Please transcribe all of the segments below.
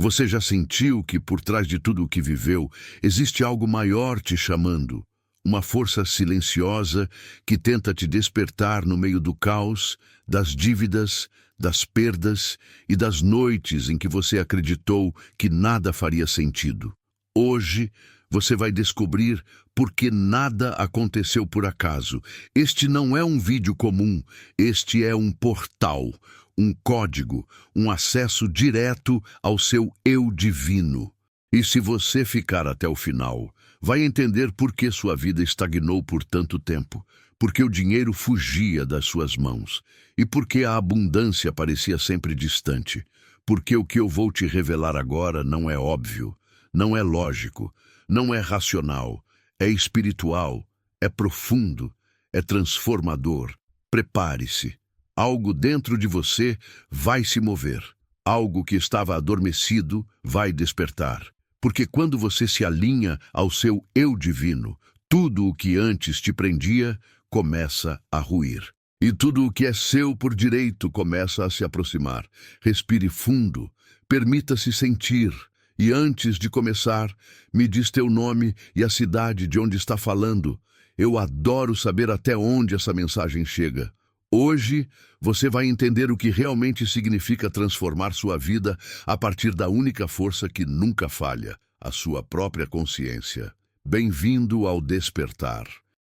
Você já sentiu que por trás de tudo o que viveu existe algo maior te chamando? Uma força silenciosa que tenta te despertar no meio do caos, das dívidas, das perdas e das noites em que você acreditou que nada faria sentido. Hoje, você vai descobrir por que nada aconteceu por acaso. Este não é um vídeo comum, este é um portal, um código, um acesso direto ao seu eu divino. E se você ficar até o final, vai entender por que sua vida estagnou por tanto tempo, porque o dinheiro fugia das suas mãos e porque a abundância parecia sempre distante, porque o que eu vou te revelar agora não é óbvio, não é lógico, não é racional, é espiritual, é profundo, é transformador. Prepare-se. Algo dentro de você vai se mover. Algo que estava adormecido vai despertar. Porque quando você se alinha ao seu eu divino, tudo o que antes te prendia começa a ruir. E tudo o que é seu por direito começa a se aproximar. Respire fundo, permita-se sentir. E antes de começar, me diz teu nome e a cidade de onde está falando. Eu adoro saber até onde essa mensagem chega. Hoje, você vai entender o que realmente significa transformar sua vida a partir da única força que nunca falha, a sua própria consciência. Bem-vindo ao despertar.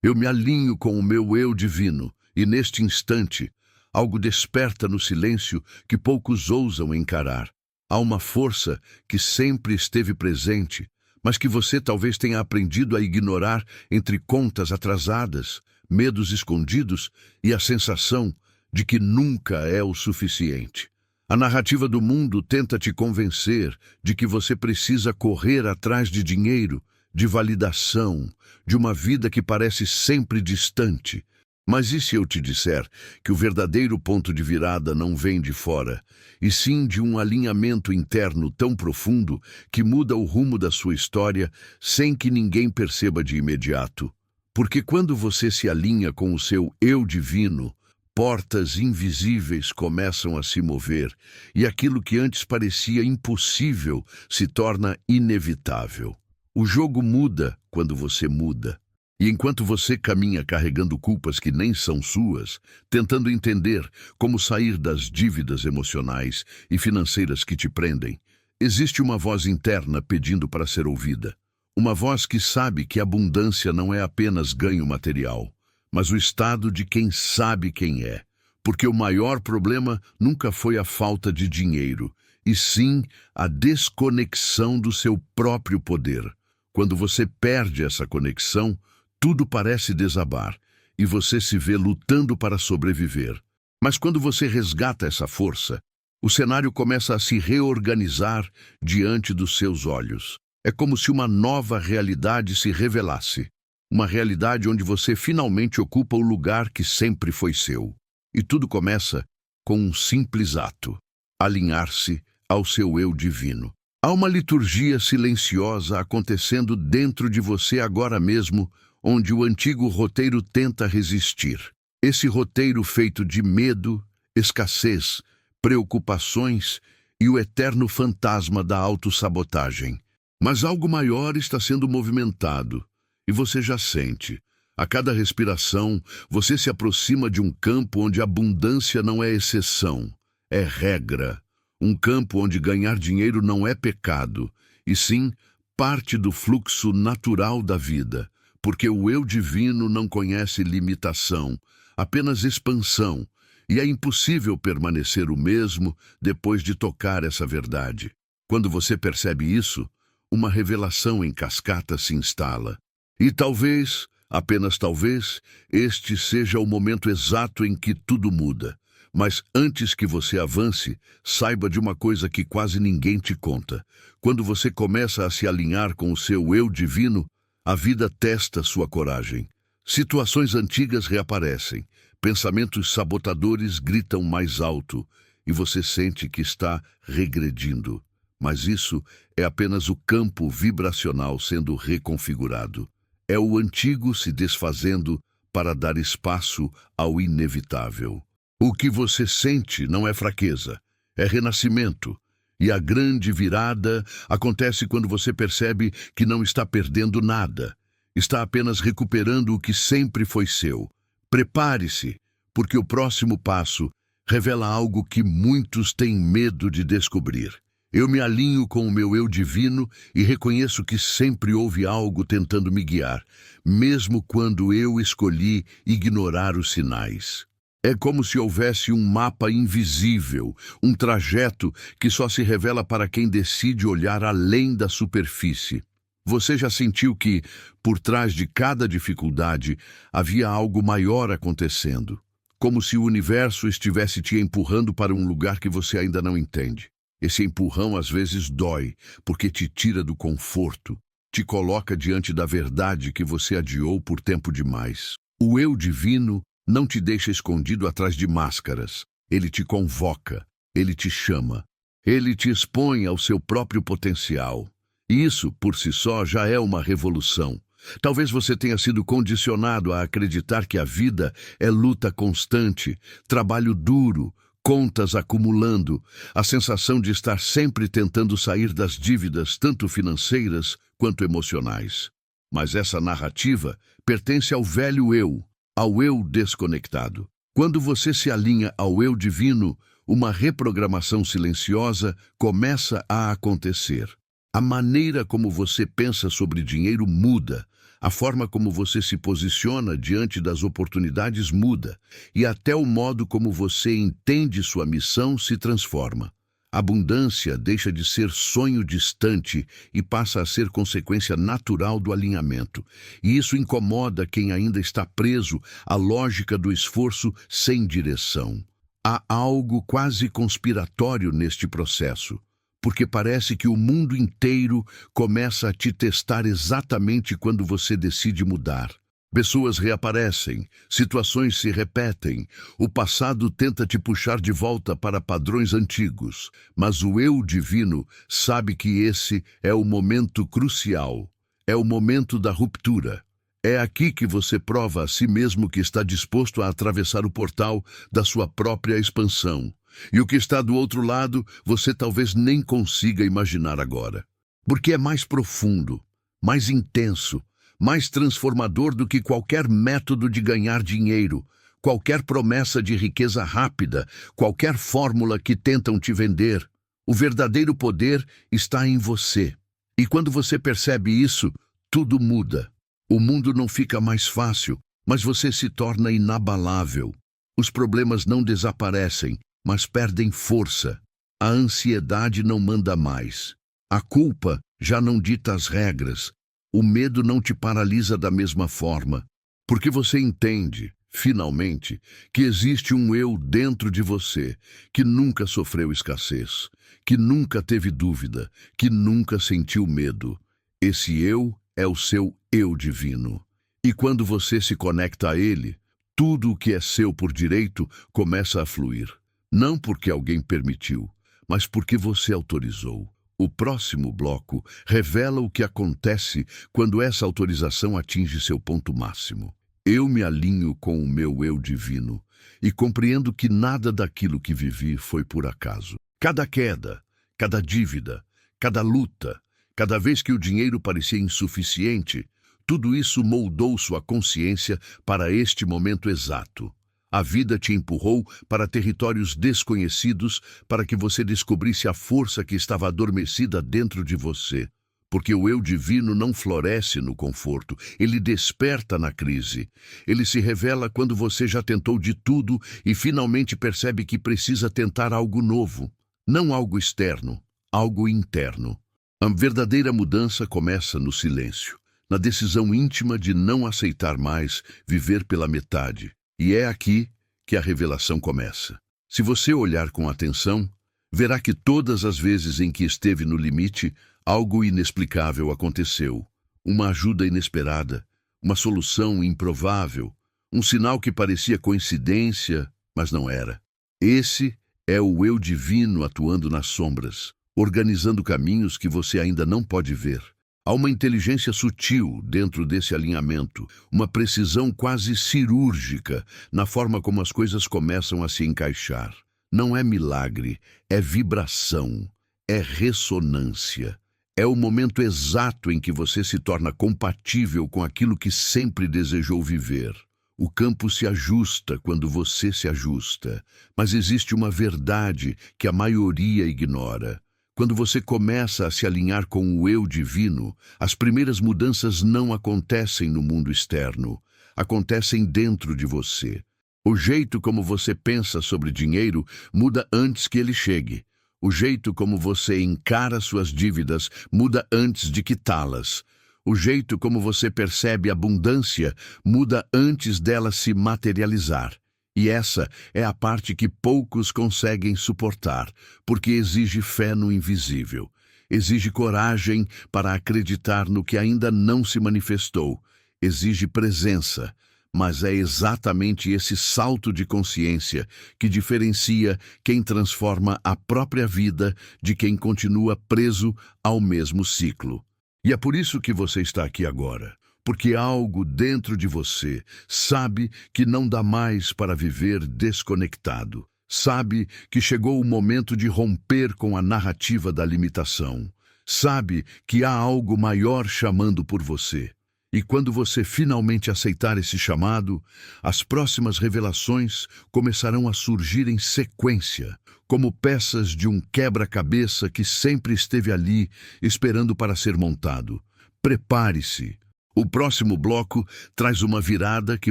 Eu me alinho com o meu eu divino e, neste instante, algo desperta no silêncio que poucos ousam encarar. Há uma força que sempre esteve presente, mas que você talvez tenha aprendido a ignorar entre contas atrasadas, medos escondidos e a sensação de que nunca é o suficiente. A narrativa do mundo tenta te convencer de que você precisa correr atrás de dinheiro, de validação, de uma vida que parece sempre distante. Mas e se eu te disser que o verdadeiro ponto de virada não vem de fora, e sim de um alinhamento interno tão profundo que muda o rumo da sua história sem que ninguém perceba de imediato? Porque quando você se alinha com o seu eu divino, portas invisíveis começam a se mover e aquilo que antes parecia impossível se torna inevitável. O jogo muda quando você muda. E enquanto você caminha carregando culpas que nem são suas, tentando entender como sair das dívidas emocionais e financeiras que te prendem, existe uma voz interna pedindo para ser ouvida. Uma voz que sabe que abundância não é apenas ganho material, mas o estado de quem sabe quem é. Porque o maior problema nunca foi a falta de dinheiro, e sim a desconexão do seu próprio poder. Quando você perde essa conexão, tudo parece desabar, e você se vê lutando para sobreviver. Mas quando você resgata essa força, o cenário começa a se reorganizar diante dos seus olhos. É como se uma nova realidade se revelasse. Uma realidade onde você finalmente ocupa o lugar que sempre foi seu. E tudo começa com um simples ato: alinhar-se ao seu eu divino. Há uma liturgia silenciosa acontecendo dentro de você agora mesmo, onde o antigo roteiro tenta resistir. Esse roteiro feito de medo, escassez, preocupações e o eterno fantasma da autossabotagem. Mas algo maior está sendo movimentado, e você já sente. A cada respiração, você se aproxima de um campo onde a abundância não é exceção, é regra. Um campo onde ganhar dinheiro não é pecado, e sim parte do fluxo natural da vida, porque o eu divino não conhece limitação, apenas expansão, e é impossível permanecer o mesmo depois de tocar essa verdade. Quando você percebe isso, uma revelação em cascata se instala. E talvez, apenas talvez, este seja o momento exato em que tudo muda. Mas antes que você avance, saiba de uma coisa que quase ninguém te conta. Quando você começa a se alinhar com o seu eu divino, a vida testa sua coragem. Situações antigas reaparecem, pensamentos sabotadores gritam mais alto, e você sente que está regredindo. Mas isso é apenas o campo vibracional sendo reconfigurado. É o antigo se desfazendo para dar espaço ao inevitável. O que você sente não é fraqueza, é renascimento. E a grande virada acontece quando você percebe que não está perdendo nada. Está apenas recuperando o que sempre foi seu. Prepare-se, porque o próximo passo revela algo que muitos têm medo de descobrir. Eu me alinho com o meu eu divino e reconheço que sempre houve algo tentando me guiar, mesmo quando eu escolhi ignorar os sinais. É como se houvesse um mapa invisível, um trajeto que só se revela para quem decide olhar além da superfície. Você já sentiu que, por trás de cada dificuldade, havia algo maior acontecendo? Como se o universo estivesse te empurrando para um lugar que você ainda não entende. Esse empurrão às vezes dói, porque te tira do conforto, te coloca diante da verdade que você adiou por tempo demais. O eu divino não te deixa escondido atrás de máscaras. Ele te convoca, ele te chama, ele te expõe ao seu próprio potencial. E isso, por si só, já é uma revolução. Talvez você tenha sido condicionado a acreditar que a vida é luta constante, trabalho duro, contas acumulando, a sensação de estar sempre tentando sair das dívidas, tanto financeiras quanto emocionais. Mas essa narrativa pertence ao velho eu, ao eu desconectado. Quando você se alinha ao eu divino, uma reprogramação silenciosa começa a acontecer. A maneira como você pensa sobre dinheiro muda, a forma como você se posiciona diante das oportunidades muda, e até o modo como você entende sua missão se transforma. A abundância deixa de ser sonho distante e passa a ser consequência natural do alinhamento. E isso incomoda quem ainda está preso à lógica do esforço sem direção. Há algo quase conspiratório neste processo, porque parece que o mundo inteiro começa a te testar exatamente quando você decide mudar. Pessoas reaparecem, situações se repetem, o passado tenta te puxar de volta para padrões antigos, mas o eu divino sabe que esse é o momento crucial, é o momento da ruptura. É aqui que você prova a si mesmo que está disposto a atravessar o portal da sua própria expansão. E o que está do outro lado, você talvez nem consiga imaginar agora. Porque é mais profundo, mais intenso, mais transformador do que qualquer método de ganhar dinheiro, qualquer promessa de riqueza rápida, qualquer fórmula que tentam te vender. O verdadeiro poder está em você. E quando você percebe isso, tudo muda. O mundo não fica mais fácil, mas você se torna inabalável. Os problemas não desaparecem, mas perdem força. A ansiedade não manda mais. A culpa já não dita as regras. O medo não te paralisa da mesma forma. Porque você entende, finalmente, que existe um eu dentro de você que nunca sofreu escassez, que nunca teve dúvida, que nunca sentiu medo. Esse eu é o seu eu divino. E quando você se conecta a ele, tudo o que é seu por direito começa a fluir. Não porque alguém permitiu, mas porque você autorizou. O próximo bloco revela o que acontece quando essa autorização atinge seu ponto máximo. Eu me alinho com o meu eu divino e compreendo que nada daquilo que vivi foi por acaso. Cada queda, cada dívida, cada luta, cada vez que o dinheiro parecia insuficiente, tudo isso moldou sua consciência para este momento exato. A vida te empurrou para territórios desconhecidos para que você descobrisse a força que estava adormecida dentro de você. Porque o eu divino não floresce no conforto, ele desperta na crise. Ele se revela quando você já tentou de tudo e finalmente percebe que precisa tentar algo novo. Não algo externo, algo interno. A verdadeira mudança começa no silêncio, na decisão íntima de não aceitar mais viver pela metade. E é aqui que a revelação começa. Se você olhar com atenção, verá que todas as vezes em que esteve no limite, algo inexplicável aconteceu. Uma ajuda inesperada, uma solução improvável, um sinal que parecia coincidência, mas não era. Esse é o eu divino atuando nas sombras, organizando caminhos que você ainda não pode ver. Há uma inteligência sutil dentro desse alinhamento, uma precisão quase cirúrgica na forma como as coisas começam a se encaixar. Não é milagre, é vibração. é ressonância. É o momento exato em que você se torna compatível com aquilo que sempre desejou viver. O campo se ajusta quando você se ajusta, mas existe uma verdade que a maioria ignora. Quando você começa a se alinhar com o eu divino, as primeiras mudanças não acontecem no mundo externo, acontecem dentro de você. O jeito como você pensa sobre dinheiro muda antes que ele chegue. O jeito como você encara suas dívidas muda antes de quitá-las. O jeito como você percebe abundância muda antes dela se materializar. E essa é a parte que poucos conseguem suportar, porque exige fé no invisível. Exige coragem para acreditar no que ainda não se manifestou. Exige presença. Mas é exatamente esse salto de consciência que diferencia quem transforma a própria vida de quem continua preso ao mesmo ciclo. E é por isso que você está aqui agora, porque algo dentro de você sabe que não dá mais para viver desconectado. Sabe que chegou o momento de romper com a narrativa da limitação. Sabe que há algo maior chamando por você. E quando você finalmente aceitar esse chamado, as próximas revelações começarão a surgir em sequência, como peças de um quebra-cabeça que sempre esteve ali, esperando para ser montado. Prepare-se. O próximo bloco traz uma virada que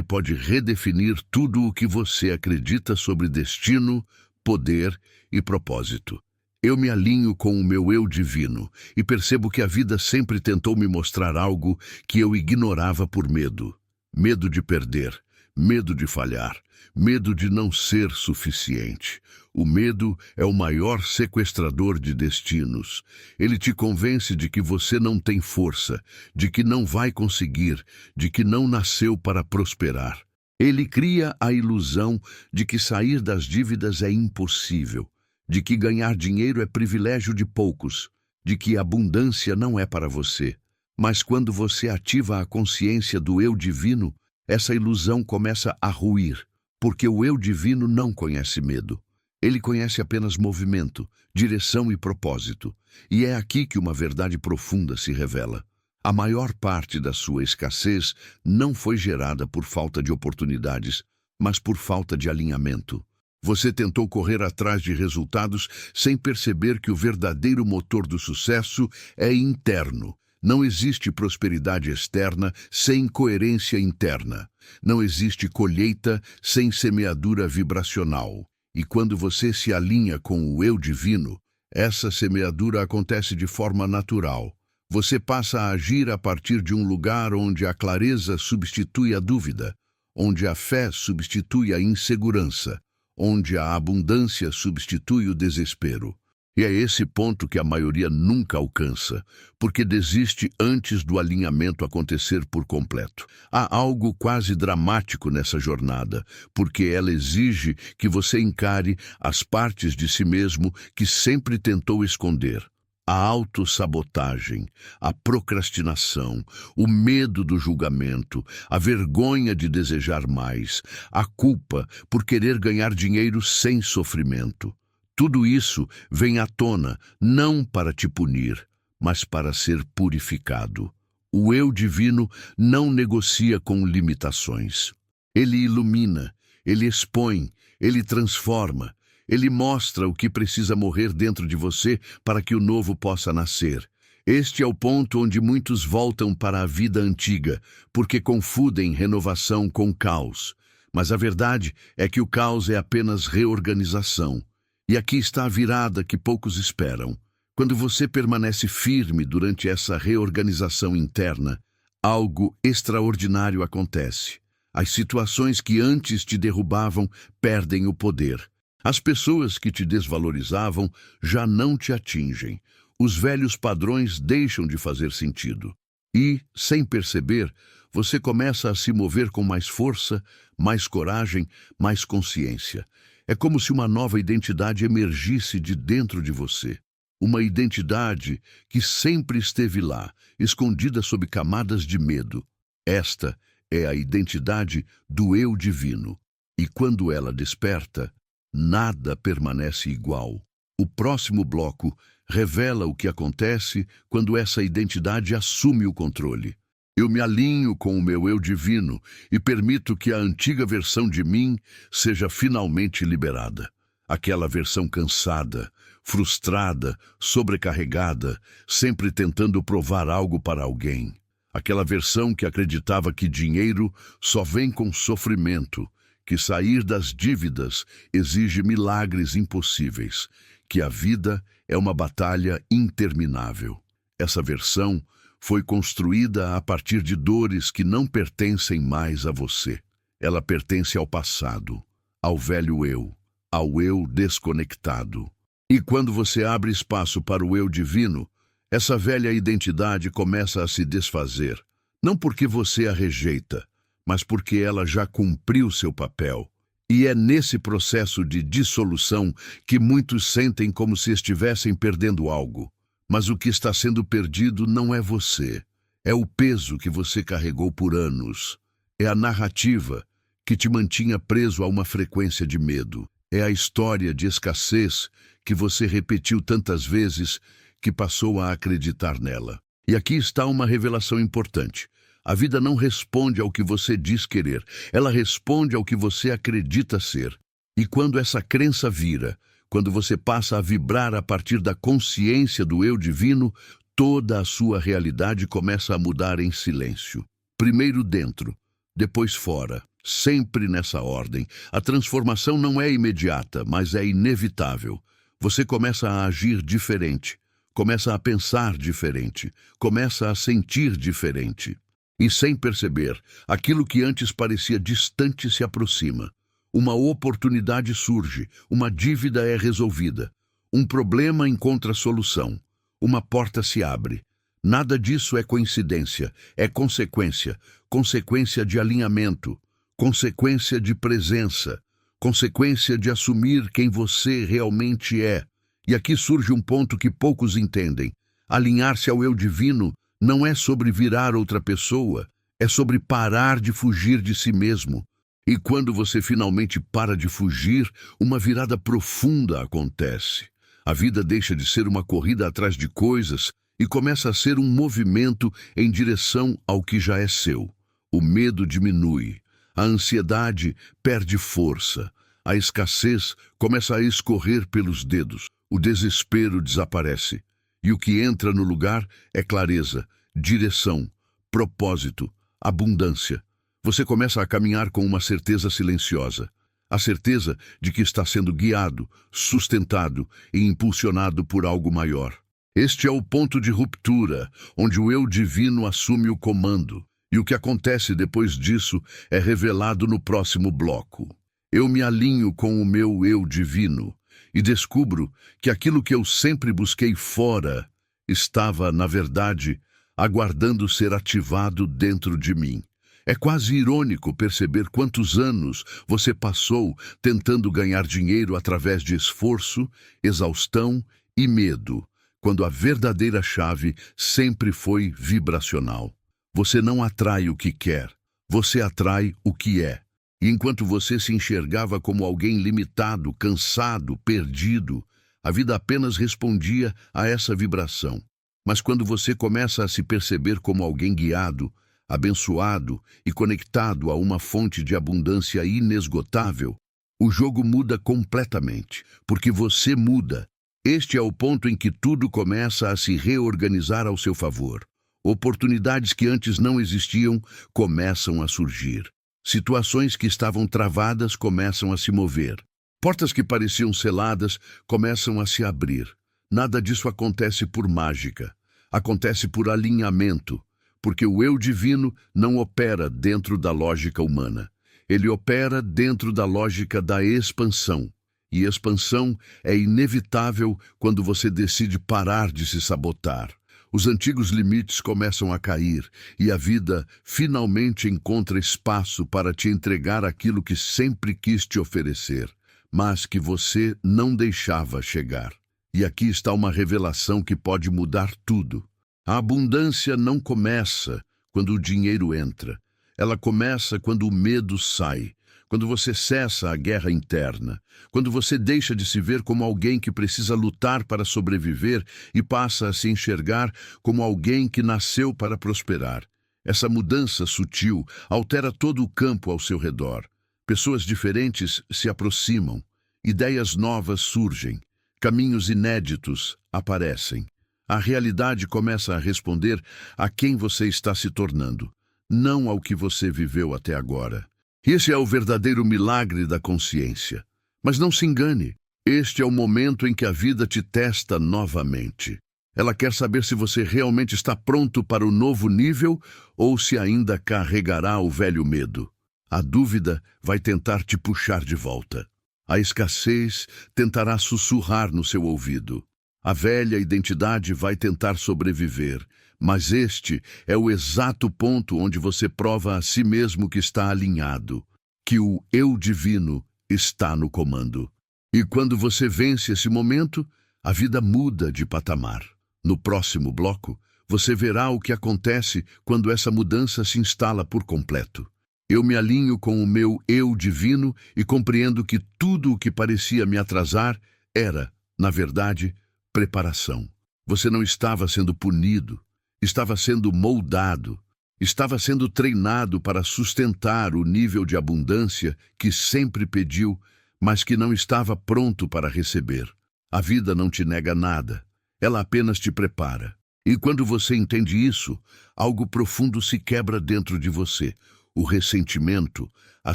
pode redefinir tudo o que você acredita sobre destino, poder e propósito. Eu me alinho com o meu eu divino e percebo que a vida sempre tentou me mostrar algo que eu ignorava por medo. Medo de perder, medo de falhar, medo de não ser suficiente. O medo é o maior sequestrador de destinos. Ele te convence de que você não tem força, de que não vai conseguir, de que não nasceu para prosperar. Ele cria a ilusão de que sair das dívidas é impossível, de que ganhar dinheiro é privilégio de poucos, de que abundância não é para você. Mas quando você ativa a consciência do eu divino, essa ilusão começa a ruir, porque o eu divino não conhece medo. Ele conhece apenas movimento, direção e propósito. E é aqui que uma verdade profunda se revela. A maior parte da sua escassez não foi gerada por falta de oportunidades, mas por falta de alinhamento. Você tentou correr atrás de resultados sem perceber que o verdadeiro motor do sucesso é interno. Não existe prosperidade externa sem coerência interna. Não existe colheita sem semeadura vibracional. E quando você se alinha com o eu divino, essa semeadura acontece de forma natural. Você passa a agir a partir de um lugar onde a clareza substitui a dúvida, onde a fé substitui a insegurança, onde a abundância substitui o desespero. E é esse ponto que a maioria nunca alcança, porque desiste antes do alinhamento acontecer por completo. Há algo quase dramático nessa jornada, porque ela exige que você encare as partes de si mesmo que sempre tentou esconder. A autossabotagem, a procrastinação, o medo do julgamento, a vergonha de desejar mais, a culpa por querer ganhar dinheiro sem sofrimento. Tudo isso vem à tona não para te punir, mas para ser purificado. O eu divino não negocia com limitações. Ele ilumina, ele expõe, ele transforma. Ele mostra o que precisa morrer dentro de você para que o novo possa nascer. Este é o ponto onde muitos voltam para a vida antiga, porque confundem renovação com caos. Mas a verdade é que o caos é apenas reorganização. E aqui está a virada que poucos esperam. Quando você permanece firme durante essa reorganização interna, algo extraordinário acontece. As situações que antes te derrubavam perdem o poder. As pessoas que te desvalorizavam já não te atingem. Os velhos padrões deixam de fazer sentido. E, sem perceber, você começa a se mover com mais força, mais coragem, mais consciência. É como se uma nova identidade emergisse de dentro de você. Uma identidade que sempre esteve lá, escondida sob camadas de medo. Esta é a identidade do eu divino. E quando ela desperta, nada permanece igual. O próximo bloco revela o que acontece quando essa identidade assume o controle. Eu me alinho com o meu eu divino e permito que a antiga versão de mim seja finalmente liberada. Aquela versão cansada, frustrada, sobrecarregada, sempre tentando provar algo para alguém. Aquela versão que acreditava que dinheiro só vem com sofrimento, que sair das dívidas exige milagres impossíveis, que a vida é uma batalha interminável. Essa versão foi construída a partir de dores que não pertencem mais a você. Ela pertence ao passado, ao velho eu, ao eu desconectado. E quando você abre espaço para o eu divino, essa velha identidade começa a se desfazer, não porque você a rejeita, mas porque ela já cumpriu seu papel. E é nesse processo de dissolução que muitos sentem como se estivessem perdendo algo. Mas o que está sendo perdido não é você. É o peso que você carregou por anos. É a narrativa que te mantinha preso a uma frequência de medo. É a história de escassez que você repetiu tantas vezes que passou a acreditar nela. E aqui está uma revelação importante. A vida não responde ao que você diz querer, ela responde ao que você acredita ser. E quando essa crença vira, quando você passa a vibrar a partir da consciência do eu divino, toda a sua realidade começa a mudar em silêncio. Primeiro dentro, depois fora, sempre nessa ordem. A transformação não é imediata, mas é inevitável. Você começa a agir diferente, começa a pensar diferente, começa a sentir diferente. E sem perceber, aquilo que antes parecia distante se aproxima. Uma oportunidade surge, uma dívida é resolvida, um problema encontra solução, uma porta se abre. Nada disso é coincidência, é consequência, consequência de alinhamento, consequência de presença, consequência de assumir quem você realmente é. E aqui surge um ponto que poucos entendem. Alinhar-se ao eu divino não é sobre virar outra pessoa, é sobre parar de fugir de si mesmo. E quando você finalmente para de fugir, uma virada profunda acontece. A vida deixa de ser uma corrida atrás de coisas e começa a ser um movimento em direção ao que já é seu. O medo diminui, a ansiedade perde força, a escassez começa a escorrer pelos dedos, o desespero desaparece. E o que entra no lugar é clareza, direção, propósito, abundância. Você começa a caminhar com uma certeza silenciosa. A certeza de que está sendo guiado, sustentado e impulsionado por algo maior. Este é o ponto de ruptura, onde o eu divino assume o comando. E o que acontece depois disso é revelado no próximo bloco. Eu me alinho com o meu eu divino e descubro que aquilo que eu sempre busquei fora estava, na verdade, aguardando ser ativado dentro de mim. É quase irônico perceber quantos anos você passou tentando ganhar dinheiro através de esforço, exaustão e medo, quando a verdadeira chave sempre foi vibracional. Você não atrai o que quer, você atrai o que é. E enquanto você se enxergava como alguém limitado, cansado, perdido, a vida apenas respondia a essa vibração. Mas quando você começa a se perceber como alguém guiado, abençoado e conectado a uma fonte de abundância inesgotável, o jogo muda completamente, porque você muda. Este é o ponto em que tudo começa a se reorganizar ao seu favor. Oportunidades que antes não existiam começam a surgir. Situações que estavam travadas começam a se mover. Portas que pareciam seladas começam a se abrir. Nada disso acontece por mágica. Acontece por alinhamento. Porque o eu divino não opera dentro da lógica humana. Ele opera dentro da lógica da expansão. E expansão é inevitável quando você decide parar de se sabotar. Os antigos limites começam a cair e a vida finalmente encontra espaço para te entregar aquilo que sempre quis te oferecer, mas que você não deixava chegar. E aqui está uma revelação que pode mudar tudo. A abundância não começa quando o dinheiro entra. Ela começa quando o medo sai, quando você cessa a guerra interna, quando você deixa de se ver como alguém que precisa lutar para sobreviver e passa a se enxergar como alguém que nasceu para prosperar. Essa mudança sutil altera todo o campo ao seu redor. Pessoas diferentes se aproximam, ideias novas surgem, caminhos inéditos aparecem. A realidade começa a responder a quem você está se tornando, não ao que você viveu até agora. Esse é o verdadeiro milagre da consciência. Mas não se engane, este é o momento em que a vida te testa novamente. Ela quer saber se você realmente está pronto para o novo nível ou se ainda carregará o velho medo. A dúvida vai tentar te puxar de volta. A escassez tentará sussurrar no seu ouvido. A velha identidade vai tentar sobreviver, mas este é o exato ponto onde você prova a si mesmo que está alinhado, que o eu divino está no comando. E quando você vence esse momento, a vida muda de patamar. No próximo bloco, você verá o que acontece quando essa mudança se instala por completo. Eu me alinho com o meu eu divino e compreendo que tudo o que parecia me atrasar era, na verdade, preparação. Você não estava sendo punido, estava sendo moldado, estava sendo treinado para sustentar o nível de abundância que sempre pediu, mas que não estava pronto para receber. A vida não te nega nada, ela apenas te prepara. E quando você entende isso, algo profundo se quebra dentro de você. O ressentimento, a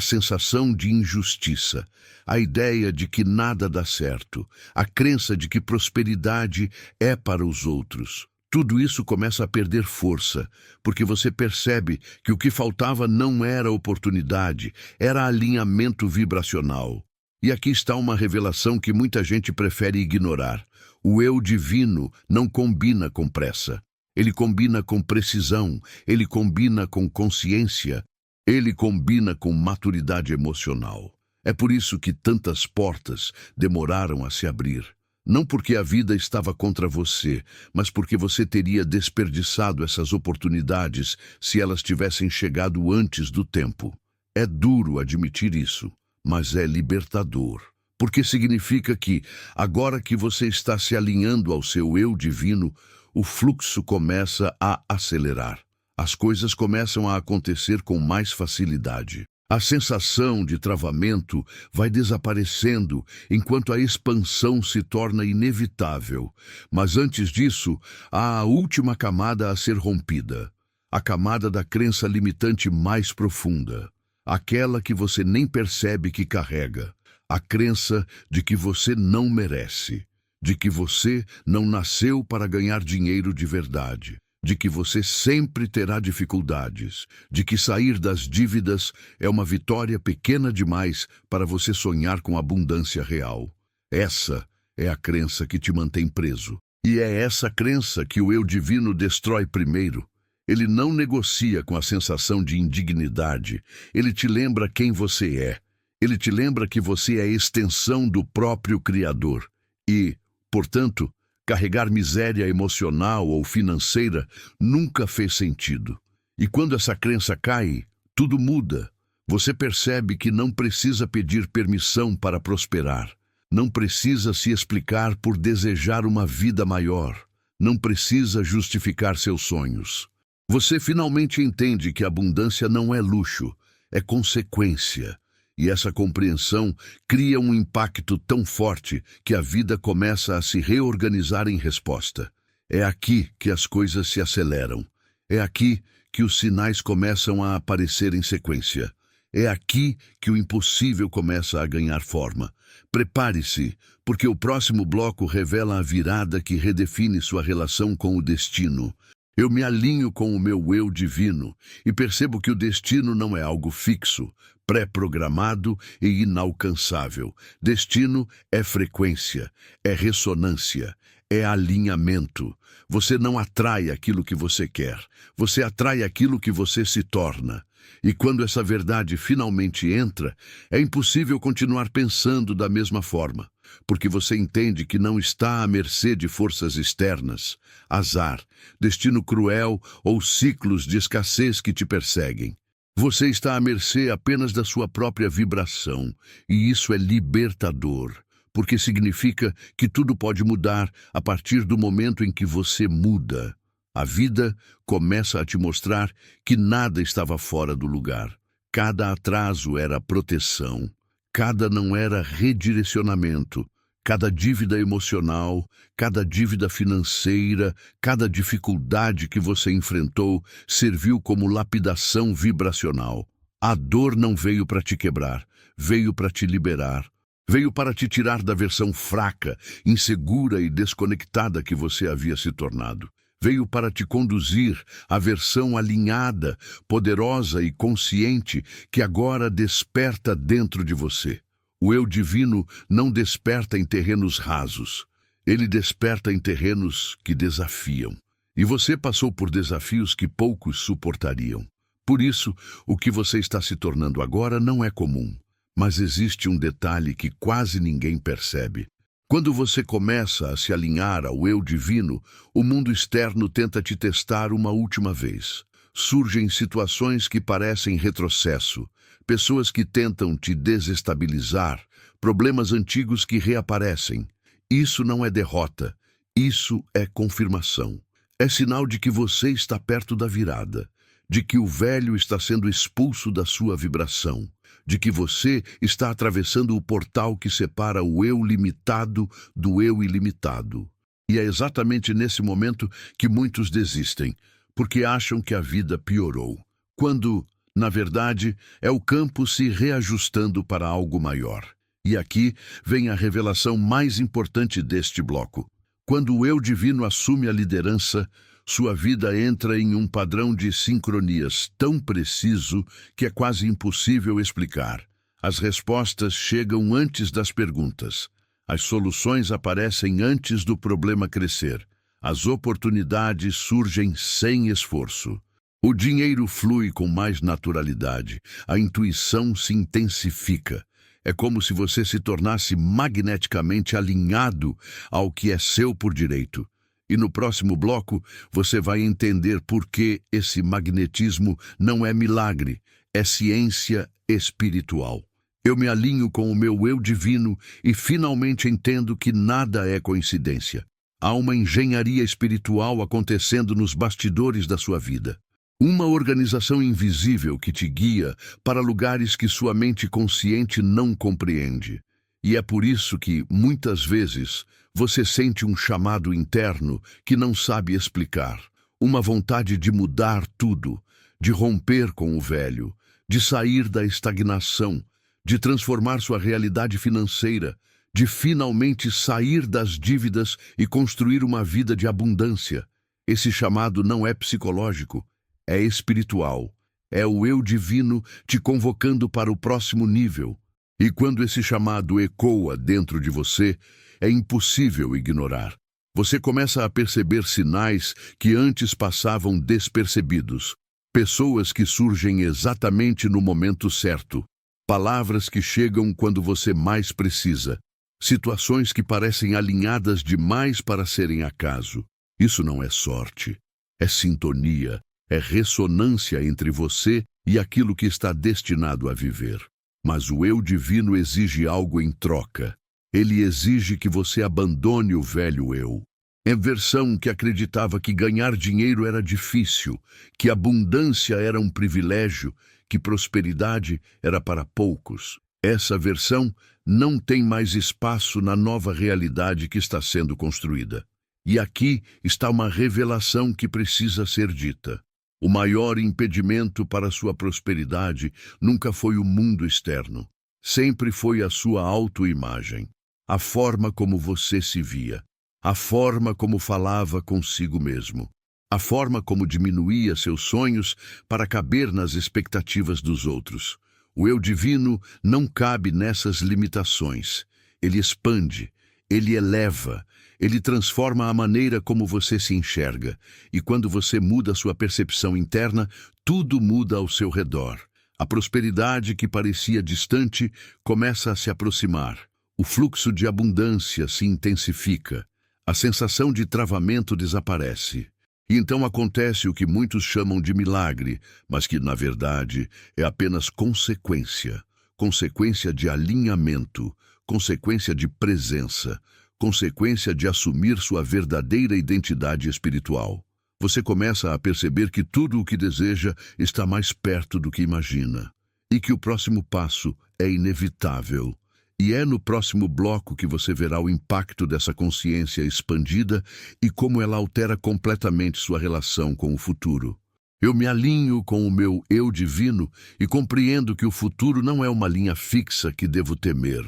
sensação de injustiça, a ideia de que nada dá certo, a crença de que prosperidade é para os outros. Tudo isso começa a perder força, porque você percebe que o que faltava não era oportunidade, era alinhamento vibracional. E aqui está uma revelação que muita gente prefere ignorar. O eu divino não combina com pressa. Ele combina com precisão, ele combina com consciência, ele combina com maturidade emocional. É por isso que tantas portas demoraram a se abrir. Não porque a vida estava contra você, mas porque você teria desperdiçado essas oportunidades se elas tivessem chegado antes do tempo. É duro admitir isso, mas é libertador. Porque significa que, agora que você está se alinhando ao seu eu divino, o fluxo começa a acelerar. As coisas começam a acontecer com mais facilidade. A sensação de travamento vai desaparecendo enquanto a expansão se torna inevitável. Mas antes disso, há a última camada a ser rompida. A camada da crença limitante mais profunda. Aquela que você nem percebe que carrega. A crença de que você não merece. De que você não nasceu para ganhar dinheiro de verdade. De que você sempre terá dificuldades, de que sair das dívidas é uma vitória pequena demais para você sonhar com abundância real. Essa é a crença que te mantém preso. E é essa crença que o eu divino destrói primeiro. Ele não negocia com a sensação de indignidade. Ele te lembra quem você é. Ele te lembra que você é a extensão do próprio Criador. E, portanto, carregar miséria emocional ou financeira nunca fez sentido. E quando essa crença cai, tudo muda. Você percebe que não precisa pedir permissão para prosperar. Não precisa se explicar por desejar uma vida maior. Não precisa justificar seus sonhos. Você finalmente entende que a abundância não é luxo, é consequência. E essa compreensão cria um impacto tão forte que a vida começa a se reorganizar em resposta. É aqui que as coisas se aceleram. É aqui que os sinais começam a aparecer em sequência. É aqui que o impossível começa a ganhar forma. Prepare-se, porque o próximo bloco revela a virada que redefine sua relação com o destino. Eu me alinho com o meu eu divino e percebo que o destino não é algo fixo, pré-programado e inalcançável. Destino é frequência, é ressonância, é alinhamento. Você não atrai aquilo que você quer, você atrai aquilo que você se torna. E quando essa verdade finalmente entra, é impossível continuar pensando da mesma forma, porque você entende que não está à mercê de forças externas, azar, destino cruel ou ciclos de escassez que te perseguem. Você está à mercê apenas da sua própria vibração, e isso é libertador, porque significa que tudo pode mudar a partir do momento em que você muda. A vida começa a te mostrar que nada estava fora do lugar. Cada atraso era proteção, cada não era redirecionamento, cada dívida emocional, cada dívida financeira, cada dificuldade que você enfrentou serviu como lapidação vibracional. A dor não veio para te quebrar, veio para te liberar. Veio para te tirar da versão fraca, insegura e desconectada que você havia se tornado. Veio para te conduzir à versão alinhada, poderosa e consciente que agora desperta dentro de você. O eu divino não desperta em terrenos rasos. Ele desperta em terrenos que desafiam. E você passou por desafios que poucos suportariam. Por isso, o que você está se tornando agora não é comum. Mas existe um detalhe que quase ninguém percebe. Quando você começa a se alinhar ao eu divino, o mundo externo tenta te testar uma última vez. Surgem situações que parecem retrocesso, pessoas que tentam te desestabilizar, problemas antigos que reaparecem. Isso não é derrota, isso é confirmação. É sinal de que você está perto da virada, de que o velho está sendo expulso da sua vibração, de que você está atravessando o portal que separa o eu limitado do eu ilimitado. E é exatamente nesse momento que muitos desistem, porque acham que a vida piorou, quando, na verdade, é o campo se reajustando para algo maior. E aqui vem a revelação mais importante deste bloco. Quando o eu divino assume a liderança, sua vida entra em um padrão de sincronias tão preciso que é quase impossível explicar. As respostas chegam antes das perguntas. As soluções aparecem antes do problema crescer. As oportunidades surgem sem esforço. O dinheiro flui com mais naturalidade. A intuição se intensifica. É como se você se tornasse magneticamente alinhado ao que é seu por direito. E no próximo bloco, você vai entender por que esse magnetismo não é milagre, é ciência espiritual. Eu me alinho com o meu eu divino e finalmente entendo que nada é coincidência. Há uma engenharia espiritual acontecendo nos bastidores da sua vida. Uma organização invisível que te guia para lugares que sua mente consciente não compreende. E é por isso que, muitas vezes, você sente um chamado interno que não sabe explicar. Uma vontade de mudar tudo, de romper com o velho, de sair da estagnação, de transformar sua realidade financeira, de finalmente sair das dívidas e construir uma vida de abundância. Esse chamado não é psicológico, é espiritual. É o eu divino te convocando para o próximo nível. E quando esse chamado ecoa dentro de você, é impossível ignorar. Você começa a perceber sinais que antes passavam despercebidos. Pessoas que surgem exatamente no momento certo. Palavras que chegam quando você mais precisa. Situações que parecem alinhadas demais para serem acaso. Isso não é sorte. É sintonia. É ressonância entre você e aquilo que está destinado a viver. Mas o eu divino exige algo em troca. Ele exige que você abandone o velho eu. É versão que acreditava que ganhar dinheiro era difícil, que abundância era um privilégio, que prosperidade era para poucos. Essa versão não tem mais espaço na nova realidade que está sendo construída. E aqui está uma revelação que precisa ser dita. O maior impedimento para sua prosperidade nunca foi o mundo externo. Sempre foi a sua autoimagem, a forma como você se via, a forma como falava consigo mesmo, a forma como diminuía seus sonhos para caber nas expectativas dos outros. O eu divino não cabe nessas limitações. Ele expande, ele eleva, ele transforma a maneira como você se enxerga. E quando você muda sua percepção interna, tudo muda ao seu redor. A prosperidade que parecia distante começa a se aproximar. O fluxo de abundância se intensifica. A sensação de travamento desaparece. E então acontece o que muitos chamam de milagre, mas que, na verdade, é apenas consequência. Consequência de alinhamento, consequência de presença, consequência de assumir sua verdadeira identidade espiritual. Você começa a perceber que tudo o que deseja está mais perto do que imagina, e que o próximo passo é inevitável. E é no próximo bloco que você verá o impacto dessa consciência expandida e como ela altera completamente sua relação com o futuro. Eu me alinho com o meu eu divino e compreendo que o futuro não é uma linha fixa que devo temer,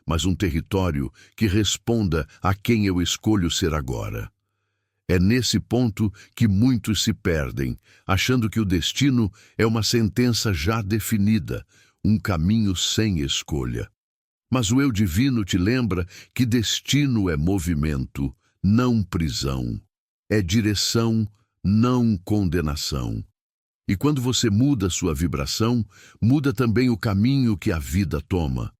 mas um território que responda a quem eu escolho ser agora. É nesse ponto que muitos se perdem, achando que o destino é uma sentença já definida, um caminho sem escolha. Mas o eu divino te lembra que destino é movimento, não prisão. É direção, não condenação. E quando você muda sua vibração, muda também o caminho que a vida toma.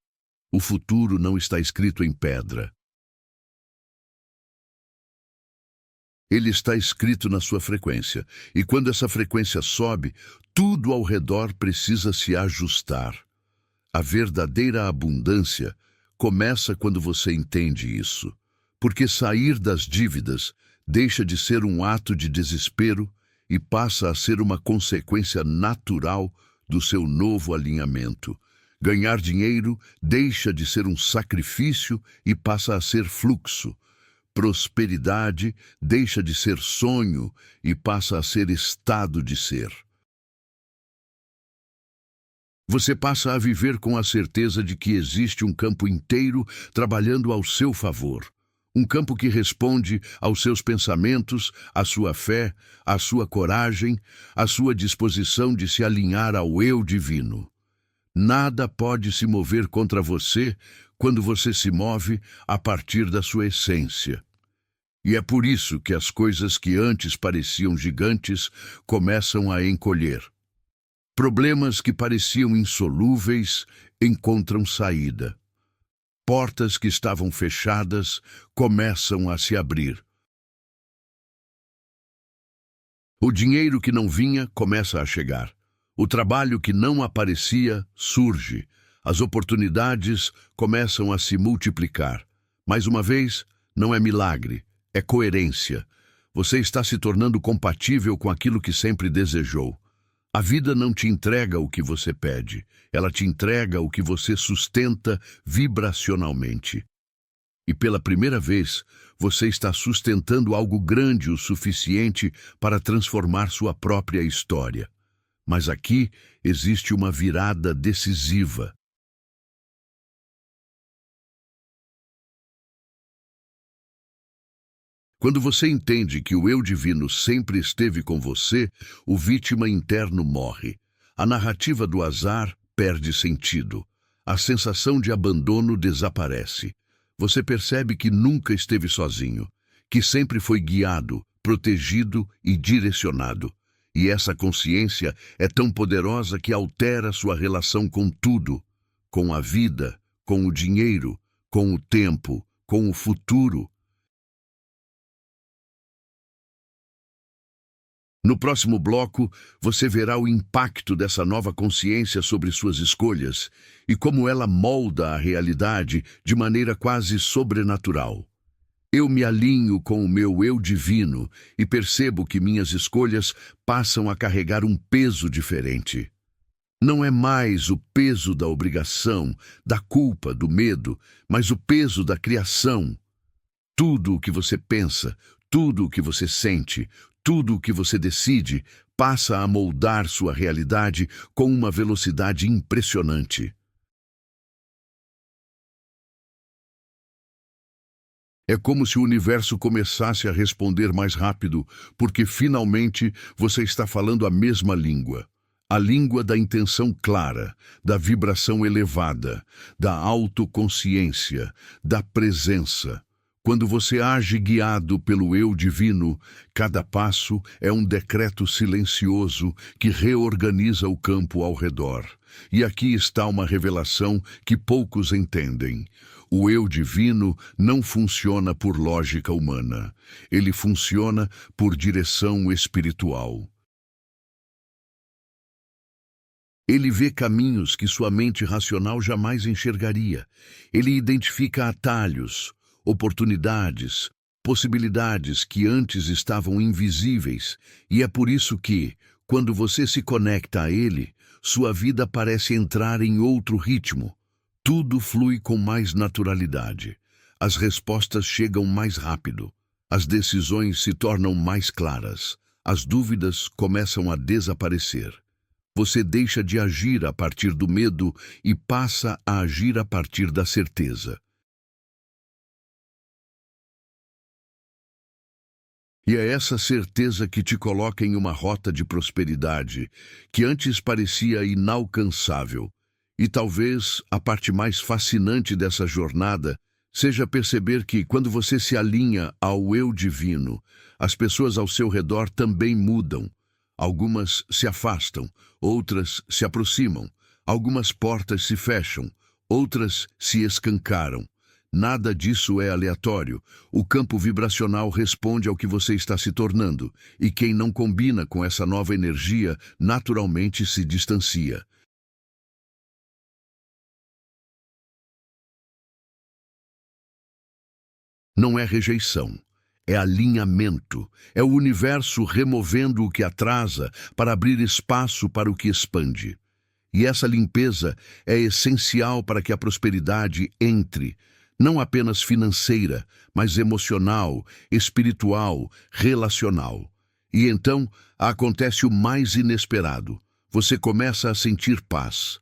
O futuro não está escrito em pedra. Ele está escrito na sua frequência. E quando essa frequência sobe, tudo ao redor precisa se ajustar. A verdadeira abundância começa quando você entende isso, porque sair das dívidas deixa de ser um ato de desespero e passa a ser uma consequência natural do seu novo alinhamento. Ganhar dinheiro deixa de ser um sacrifício e passa a ser fluxo. Prosperidade deixa de ser sonho e passa a ser estado de ser. Você passa a viver com a certeza de que existe um campo inteiro trabalhando ao seu favor. Um campo que responde aos seus pensamentos, à sua fé, à sua coragem, à sua disposição de se alinhar ao eu divino. Nada pode se mover contra você quando você se move a partir da sua essência. E é por isso que as coisas que antes pareciam gigantes começam a encolher. Problemas que pareciam insolúveis encontram saída. Portas que estavam fechadas começam a se abrir. O dinheiro que não vinha começa a chegar. O trabalho que não aparecia surge. As oportunidades começam a se multiplicar. Mais uma vez, não é milagre, é coerência. Você está se tornando compatível com aquilo que sempre desejou. A vida não te entrega o que você pede, ela te entrega o que você sustenta vibracionalmente. E pela primeira vez, você está sustentando algo grande o suficiente para transformar sua própria história. Mas aqui existe uma virada decisiva. Quando você entende que o eu divino sempre esteve com você, o vítima interno morre. A narrativa do azar perde sentido. A sensação de abandono desaparece. Você percebe que nunca esteve sozinho, que sempre foi guiado, protegido e direcionado. E essa consciência é tão poderosa que altera sua relação com tudo, com a vida, com o dinheiro, com o tempo, com o futuro. No próximo bloco, você verá o impacto dessa nova consciência sobre suas escolhas e como ela molda a realidade de maneira quase sobrenatural. Eu me alinho com o meu eu divino e percebo que minhas escolhas passam a carregar um peso diferente. Não é mais o peso da obrigação, da culpa, do medo, mas o peso da criação. Tudo o que você pensa, tudo o que você sente, tudo o que você decide passa a moldar sua realidade com uma velocidade impressionante. É como se o universo começasse a responder mais rápido, porque finalmente você está falando a mesma língua. A língua da intenção clara, da vibração elevada, da autoconsciência, da presença. Quando você age guiado pelo eu divino, cada passo é um decreto silencioso que reorganiza o campo ao redor. E aqui está uma revelação que poucos entendem. O eu divino não funciona por lógica humana. Ele funciona por direção espiritual. Ele vê caminhos que sua mente racional jamais enxergaria. Ele identifica atalhos, oportunidades, possibilidades que antes estavam invisíveis. E é por isso que, quando você se conecta a ele, sua vida parece entrar em outro ritmo. Tudo flui com mais naturalidade. As respostas chegam mais rápido. As decisões se tornam mais claras. As dúvidas começam a desaparecer. Você deixa de agir a partir do medo e passa a agir a partir da certeza. E é essa certeza que te coloca em uma rota de prosperidade que antes parecia inalcançável. E talvez a parte mais fascinante dessa jornada seja perceber que, quando você se alinha ao eu divino, as pessoas ao seu redor também mudam. Algumas se afastam, outras se aproximam. Algumas portas se fecham, outras se escancaram. Nada disso é aleatório. O campo vibracional responde ao que você está se tornando, e quem não combina com essa nova energia naturalmente se distancia. Não é rejeição, é alinhamento, é o universo removendo o que atrasa para abrir espaço para o que expande. E essa limpeza é essencial para que a prosperidade entre, não apenas financeira, mas emocional, espiritual, relacional. E então acontece o mais inesperado. Você começa a sentir paz.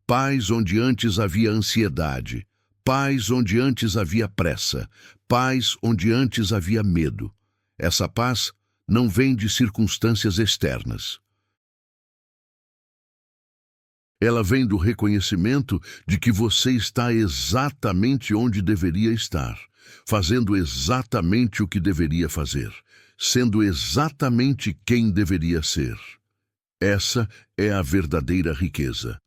Paz onde antes havia ansiedade. Paz onde antes havia pressa. Paz onde antes havia medo. Essa paz não vem de circunstâncias externas. Ela vem do reconhecimento de que você está exatamente onde deveria estar, fazendo exatamente o que deveria fazer, sendo exatamente quem deveria ser. Essa é a verdadeira riqueza.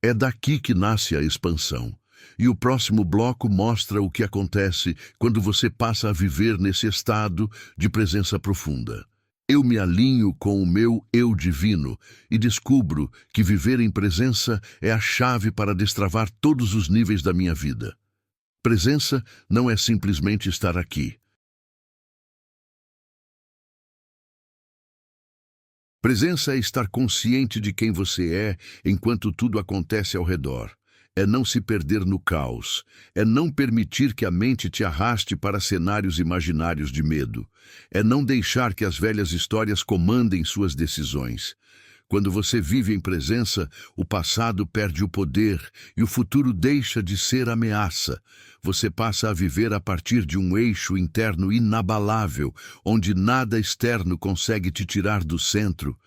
É daqui que nasce a expansão. E o próximo bloco mostra o que acontece quando você passa a viver nesse estado de presença profunda. Eu me alinho com o meu eu divino e descubro que viver em presença é a chave para destravar todos os níveis da minha vida. Presença não é simplesmente estar aqui. Presença é estar consciente de quem você é enquanto tudo acontece ao redor. É não se perder no caos. É não permitir que a mente te arraste para cenários imaginários de medo. É não deixar que as velhas histórias comandem suas decisões. Quando você vive em presença, o passado perde o poder e o futuro deixa de ser ameaça. Você passa a viver a partir de um eixo interno inabalável, onde nada externo consegue te tirar do centro.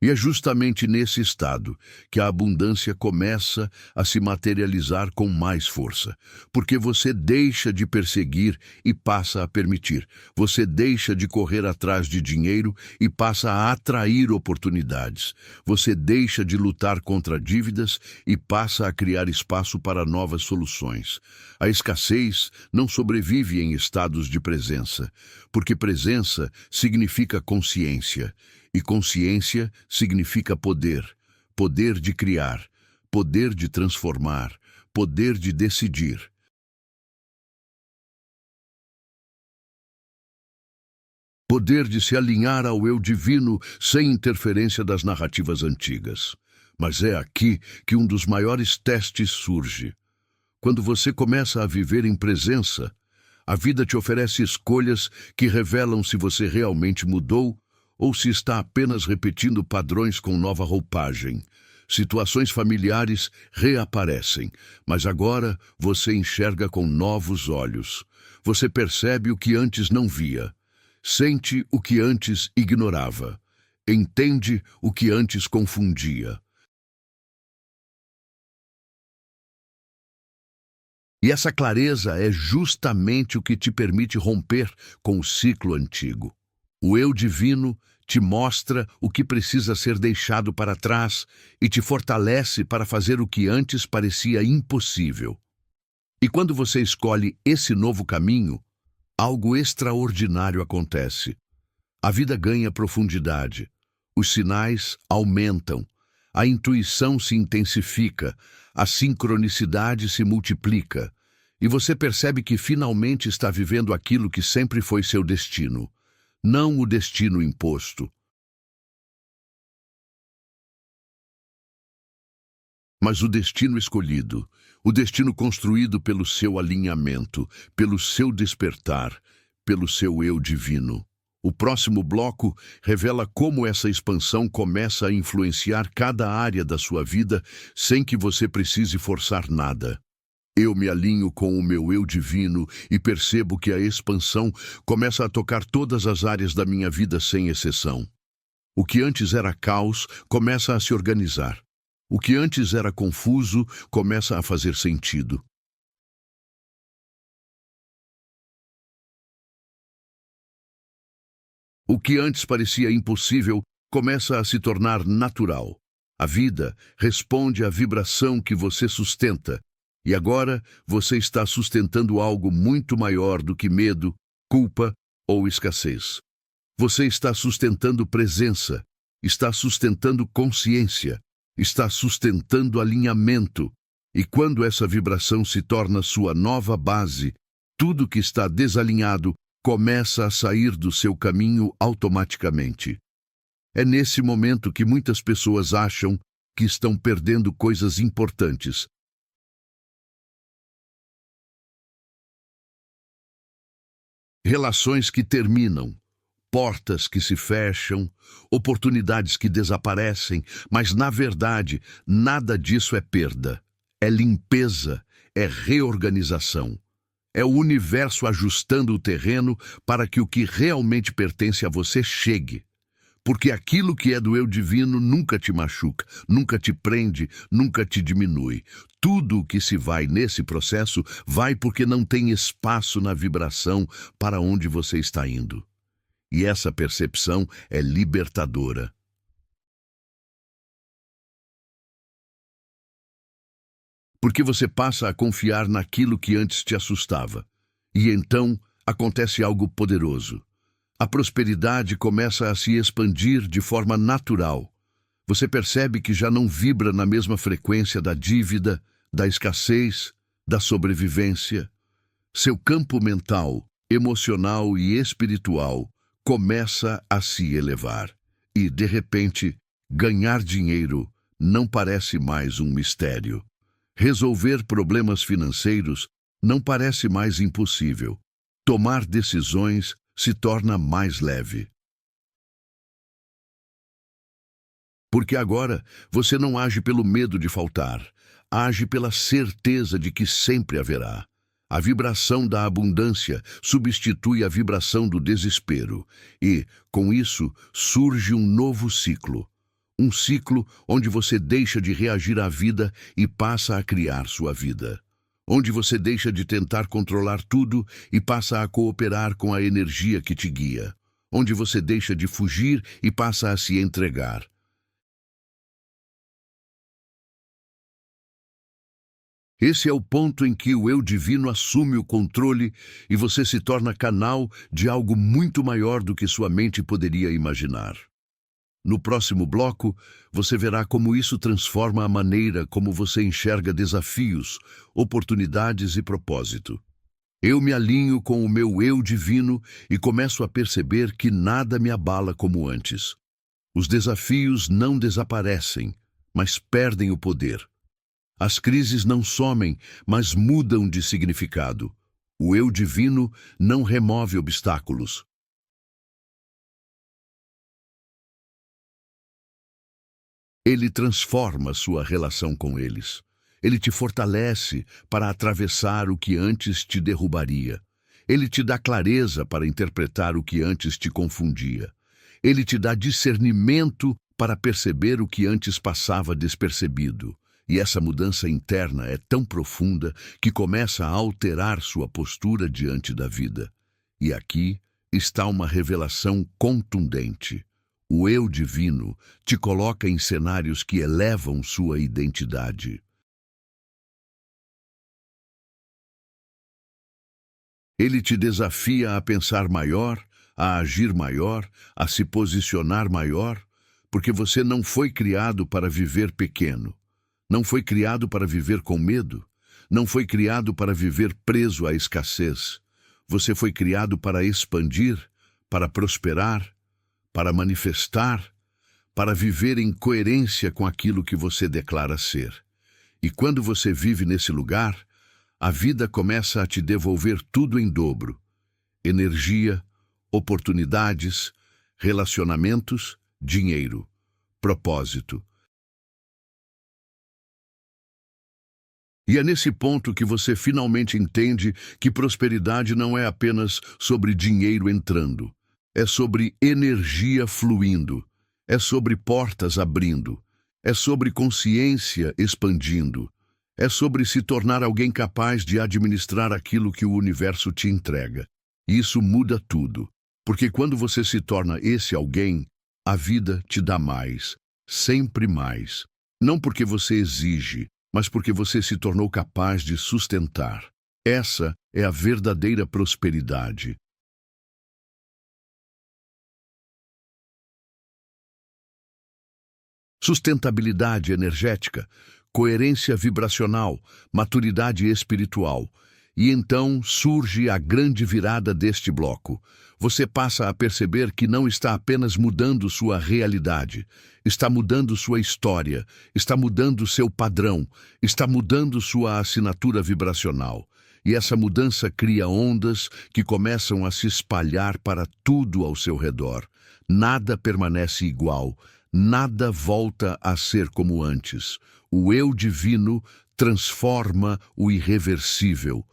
E é justamente nesse estado que a abundância começa a se materializar com mais força, porque você deixa de perseguir e passa a permitir. Você deixa de correr atrás de dinheiro e passa a atrair oportunidades. Você deixa de lutar contra dívidas e passa a criar espaço para novas soluções. A escassez não sobrevive em estados de presença, porque presença significa consciência. E consciência significa poder, poder de criar, poder de transformar, poder de decidir. Poder de se alinhar ao eu divino sem interferência das narrativas antigas. Mas é aqui que um dos maiores testes surge. Quando você começa a viver em presença, a vida te oferece escolhas que revelam se você realmente mudou ou se está apenas repetindo padrões com nova roupagem. Situações familiares reaparecem, mas agora você enxerga com novos olhos. Você percebe o que antes não via, sente o que antes ignorava, entende o que antes confundia. E essa clareza é justamente o que te permite romper com o ciclo antigo. O eu divino te mostra o que precisa ser deixado para trás e te fortalece para fazer o que antes parecia impossível. E quando você escolhe esse novo caminho, algo extraordinário acontece. A vida ganha profundidade, os sinais aumentam, a intuição se intensifica, a sincronicidade se multiplica, e você percebe que finalmente está vivendo aquilo que sempre foi seu destino, não o destino imposto, mas o destino escolhido, o destino construído pelo seu alinhamento, pelo seu despertar, pelo seu eu divino. O próximo bloco revela como essa expansão começa a influenciar cada área da sua vida sem que você precise forçar nada. Eu me alinho com o meu eu divino e percebo que a expansão começa a tocar todas as áreas da minha vida sem exceção. O que antes era caos começa a se organizar. O que antes era confuso começa a fazer sentido. O que antes parecia impossível começa a se tornar natural. A vida responde à vibração que você sustenta, e agora você está sustentando algo muito maior do que medo, culpa ou escassez. Você está sustentando presença, está sustentando consciência, está sustentando alinhamento, e quando essa vibração se torna sua nova base, tudo que está desalinhado começa a sair do seu caminho automaticamente. É nesse momento que muitas pessoas acham que estão perdendo coisas importantes. Relações que terminam, portas que se fecham, oportunidades que desaparecem, mas na verdade nada disso é perda. É limpeza, é reorganização. É o universo ajustando o terreno para que o que realmente pertence a você chegue. Porque aquilo que é do eu divino nunca te machuca, nunca te prende, nunca te diminui. Tudo o que se vai nesse processo vai porque não tem espaço na vibração para onde você está indo. E essa percepção é libertadora. Porque você passa a confiar naquilo que antes te assustava. E então acontece algo poderoso. A prosperidade começa a se expandir de forma natural. Você percebe que já não vibra na mesma frequência da dívida, da escassez, da sobrevivência. Seu campo mental, emocional e espiritual começa a se elevar. E, de repente, ganhar dinheiro não parece mais um mistério. Resolver problemas financeiros não parece mais impossível. Tomar decisões se torna mais leve. Porque agora você não age pelo medo de faltar, age pela certeza de que sempre haverá. A vibração da abundância substitui a vibração do desespero e, com isso, surge um novo ciclo. Um ciclo onde você deixa de reagir à vida e passa a criar sua vida. Onde você deixa de tentar controlar tudo e passa a cooperar com a energia que te guia. Onde você deixa de fugir e passa a se entregar. Esse é o ponto em que o eu divino assume o controle e você se torna canal de algo muito maior do que sua mente poderia imaginar. No próximo bloco, você verá como isso transforma a maneira como você enxerga desafios, oportunidades e propósito. Eu me alinho com o meu eu divino e começo a perceber que nada me abala como antes. Os desafios não desaparecem, mas perdem o poder. As crises não somem, mas mudam de significado. O eu divino não remove obstáculos. Ele transforma sua relação com eles. Ele te fortalece para atravessar o que antes te derrubaria. Ele te dá clareza para interpretar o que antes te confundia. Ele te dá discernimento para perceber o que antes passava despercebido. E essa mudança interna é tão profunda que começa a alterar sua postura diante da vida. E aqui está uma revelação contundente. O eu divino te coloca em cenários que elevam sua identidade. Ele te desafia a pensar maior, a agir maior, a se posicionar maior, porque você não foi criado para viver pequeno. Não foi criado para viver com medo. Não foi criado para viver preso à escassez. Você foi criado para expandir, para prosperar, para manifestar, para viver em coerência com aquilo que você declara ser. E quando você vive nesse lugar, a vida começa a te devolver tudo em dobro: energia, oportunidades, relacionamentos, dinheiro, propósito. E é nesse ponto que você finalmente entende que prosperidade não é apenas sobre dinheiro entrando. É sobre energia fluindo. É sobre portas abrindo. É sobre consciência expandindo. É sobre se tornar alguém capaz de administrar aquilo que o universo te entrega. E isso muda tudo. Porque quando você se torna esse alguém, a vida te dá mais. Sempre mais. Não porque você exige, mas porque você se tornou capaz de sustentar. Essa é a verdadeira prosperidade. Sustentabilidade energética, coerência vibracional, maturidade espiritual. E então surge a grande virada deste bloco. Você passa a perceber que não está apenas mudando sua realidade, está mudando sua história, está mudando seu padrão, está mudando sua assinatura vibracional. E essa mudança cria ondas que começam a se espalhar para tudo ao seu redor. Nada permanece igual, nada volta a ser como antes. O eu divino transforma o irreversível.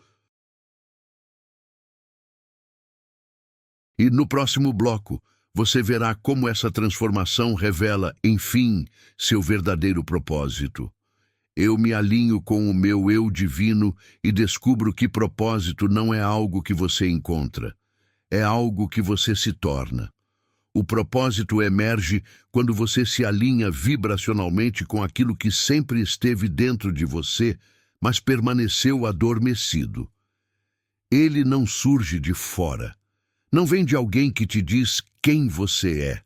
E no próximo bloco, você verá como essa transformação revela, enfim, seu verdadeiro propósito. Eu me alinho com o meu eu divino e descubro que propósito não é algo que você encontra, é algo que você se torna. O propósito emerge quando você se alinha vibracionalmente com aquilo que sempre esteve dentro de você, mas permaneceu adormecido. Ele não surge de fora. Não vem de alguém que te diz quem você é.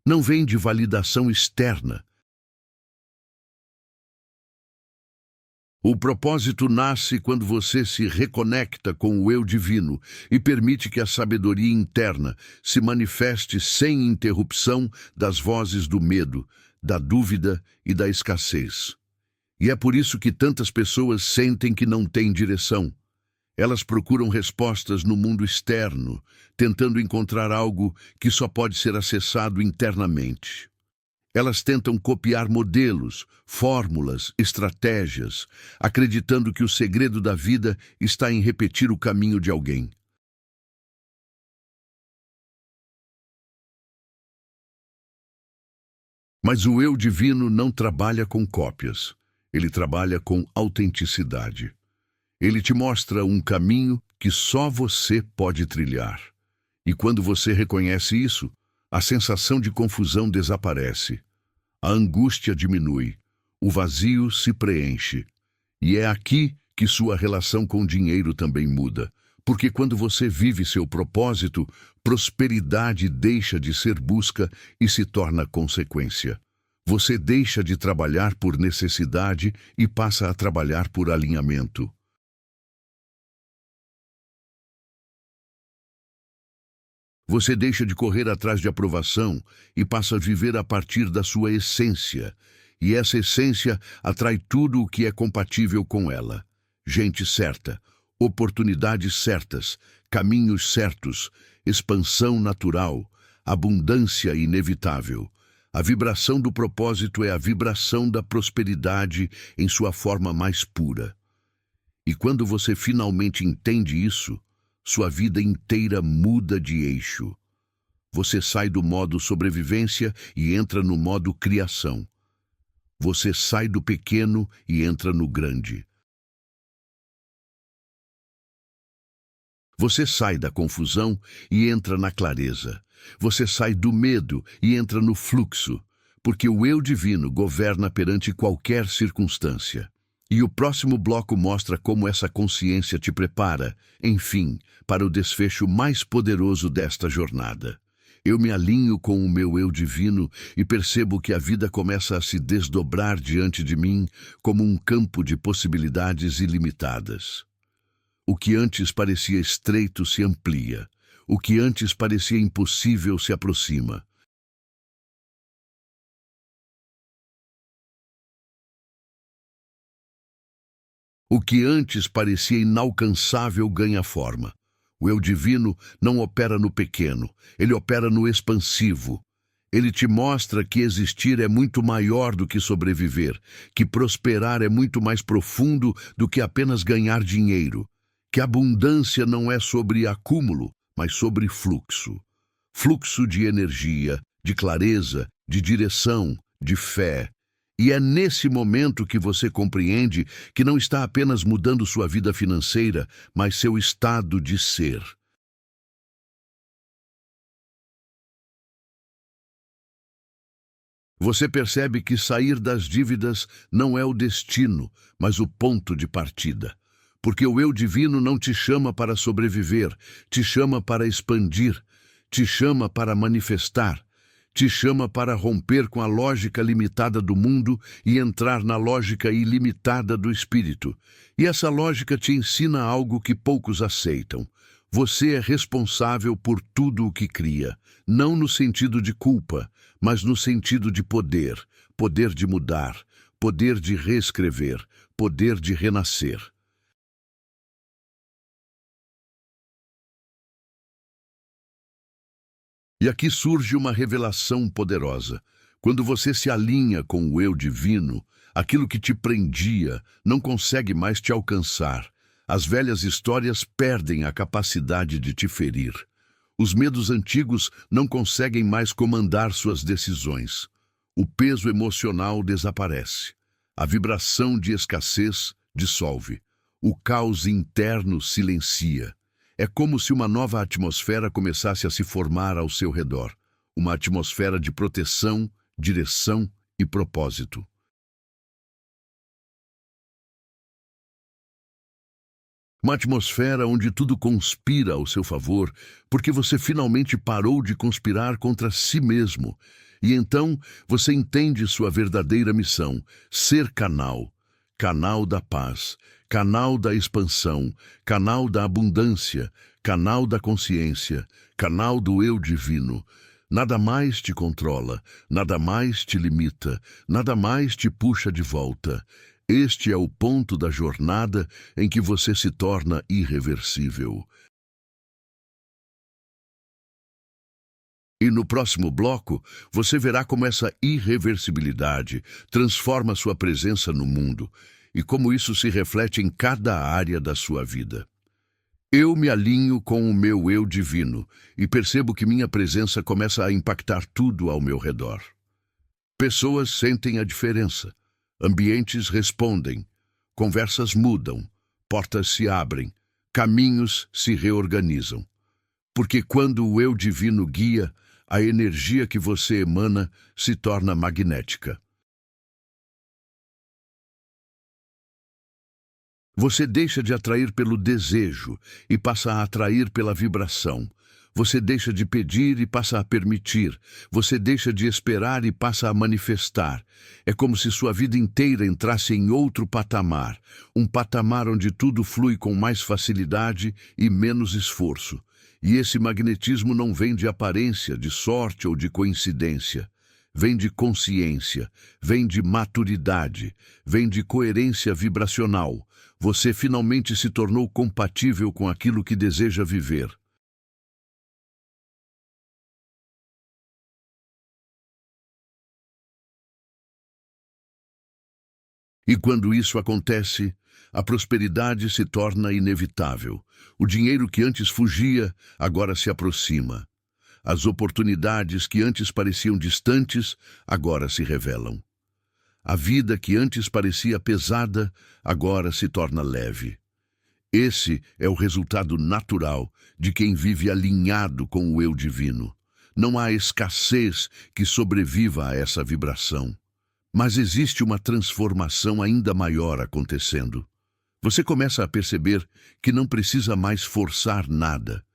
Não vem de validação externa. O propósito nasce quando você se reconecta com o eu divino e permite que a sabedoria interna se manifeste sem interrupção das vozes do medo, da dúvida e da escassez. E é por isso que tantas pessoas sentem que não têm direção. Elas procuram respostas no mundo externo, tentando encontrar algo que só pode ser acessado internamente. Elas tentam copiar modelos, fórmulas, estratégias, acreditando que o segredo da vida está em repetir o caminho de alguém. Mas o eu divino não trabalha com cópias, ele trabalha com autenticidade. Ele te mostra um caminho que só você pode trilhar. E quando você reconhece isso, a sensação de confusão desaparece. A angústia diminui, o vazio se preenche. E é aqui que sua relação com o dinheiro também muda. Porque quando você vive seu propósito, prosperidade deixa de ser busca e se torna consequência. Você deixa de trabalhar por necessidade e passa a trabalhar por alinhamento. Você deixa de correr atrás de aprovação e passa a viver a partir da sua essência. E essa essência atrai tudo o que é compatível com ela. Gente certa, oportunidades certas, caminhos certos, expansão natural, abundância inevitável. A vibração do propósito é a vibração da prosperidade em sua forma mais pura. E quando você finalmente entende isso, sua vida inteira muda de eixo. Você sai do modo sobrevivência e entra no modo criação. Você sai do pequeno e entra no grande. Você sai da confusão e entra na clareza. Você sai do medo e entra no fluxo, porque o eu divino governa perante qualquer circunstância. E o próximo bloco mostra como essa consciência te prepara, enfim, para o desfecho mais poderoso desta jornada. Eu me alinho com o meu eu divino e percebo que a vida começa a se desdobrar diante de mim como um campo de possibilidades ilimitadas. O que antes parecia estreito se amplia. O que antes parecia impossível se aproxima. O que antes parecia inalcançável ganha forma. O eu divino não opera no pequeno, ele opera no expansivo. Ele te mostra que existir é muito maior do que sobreviver, que prosperar é muito mais profundo do que apenas ganhar dinheiro, que abundância não é sobre acúmulo, mas sobre fluxo. Fluxo de energia, de clareza, de direção, de fé. E é nesse momento que você compreende que não está apenas mudando sua vida financeira, mas seu estado de ser. Você percebe que sair das dívidas não é o destino, mas o ponto de partida. Porque o eu divino não te chama para sobreviver, te chama para expandir, te chama para manifestar, te chama para romper com a lógica limitada do mundo e entrar na lógica ilimitada do espírito. E essa lógica te ensina algo que poucos aceitam. Você é responsável por tudo o que cria, não no sentido de culpa, mas no sentido de poder, poder de mudar, poder de reescrever, poder de renascer. E aqui surge uma revelação poderosa. Quando você se alinha com o eu divino, aquilo que te prendia não consegue mais te alcançar. As velhas histórias perdem a capacidade de te ferir. Os medos antigos não conseguem mais comandar suas decisões. O peso emocional desaparece. A vibração de escassez dissolve. O caos interno silencia. É como se uma nova atmosfera começasse a se formar ao seu redor. Uma atmosfera de proteção, direção e propósito. Uma atmosfera onde tudo conspira ao seu favor, porque você finalmente parou de conspirar contra si mesmo. E então você entende sua verdadeira missão: ser canal. Canal da paz, canal da expansão, canal da abundância, canal da consciência, canal do eu divino. Nada mais te controla, nada mais te limita, nada mais te puxa de volta. Este é o ponto da jornada em que você se torna irreversível. E no próximo bloco, você verá como essa irreversibilidade transforma sua presença no mundo e como isso se reflete em cada área da sua vida. Eu me alinho com o meu eu divino e percebo que minha presença começa a impactar tudo ao meu redor. Pessoas sentem a diferença, ambientes respondem, conversas mudam, portas se abrem, caminhos se reorganizam. Porque quando o eu divino guia, a energia que você emana se torna magnética. Você deixa de atrair pelo desejo e passa a atrair pela vibração. Você deixa de pedir e passa a permitir. Você deixa de esperar e passa a manifestar. É como se sua vida inteira entrasse em outro patamar. Um patamar onde tudo flui com mais facilidade e menos esforço. E esse magnetismo não vem de aparência, de sorte ou de coincidência. Vem de consciência, vem de maturidade, vem de coerência vibracional. Você finalmente se tornou compatível com aquilo que deseja viver. E quando isso acontece, a prosperidade se torna inevitável. O dinheiro que antes fugia, agora se aproxima. As oportunidades que antes pareciam distantes, agora se revelam. A vida que antes parecia pesada, agora se torna leve. Esse é o resultado natural de quem vive alinhado com o eu divino. Não há escassez que sobreviva a essa vibração. Mas existe uma transformação ainda maior acontecendo. Você começa a perceber que não precisa mais forçar nada.